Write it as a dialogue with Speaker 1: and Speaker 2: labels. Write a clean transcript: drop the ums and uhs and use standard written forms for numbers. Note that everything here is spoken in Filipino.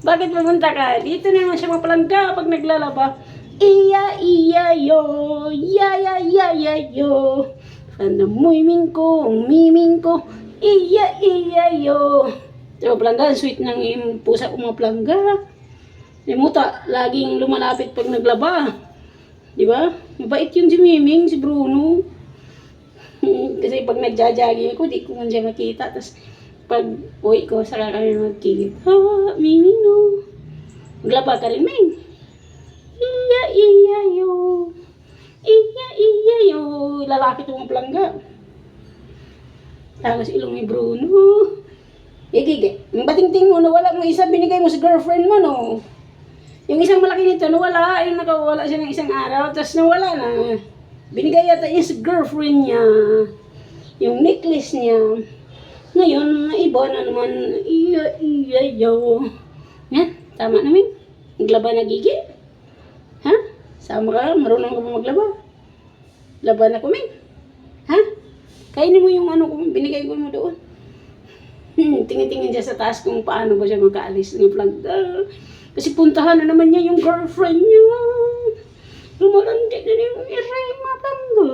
Speaker 1: Bakit pumunta ka? Dito na naman siya mapalangga pag naglalaba. Iya, iya, yo. Ya, ya, ya, ya, yo. Sana miming ko. Iya, iya, yo. Diba palangga, ang sweet ng yung pusa ko mga palangga. Yung muta, laging lumalapit pag naglaba. Diba? Mabait yun si Miming, si Bruno. Kasi pag nagja-jogging ako, di ko man siya makita. Tapos pag uwi ko, saka kami magkikita. Miming no. Maglaba ka rin, Ming. Iya, iya, yo. Iya, iya, yo. Lalaki itong mga palangga. Tapos ilong ni Bruno. Gigi, yung bating-ting mo, nawala mo isa, binigay mo sa girlfriend mo, no? Yung isang malaki nito, nawala. Yung nakawala siya ng isang araw, tapos nawala na. Binigay yata niya sa girlfriend niya. Yung necklace niya. Ngayon, iba na naman. Iya, iya, yo. Yan, tama namin. Naglaba na, Gigi. Ha? Sama ka, marunong ka ba maglaba? Laban na kami. Ha? Kainin mo yung ano kung binigay ko mo doon. Tingin-tingin siya sa taas kung paano ba siya magkaalis ng planta. Kasi puntahan na naman niya yung girlfriend niya. Lumalandi na yung iray matanggal.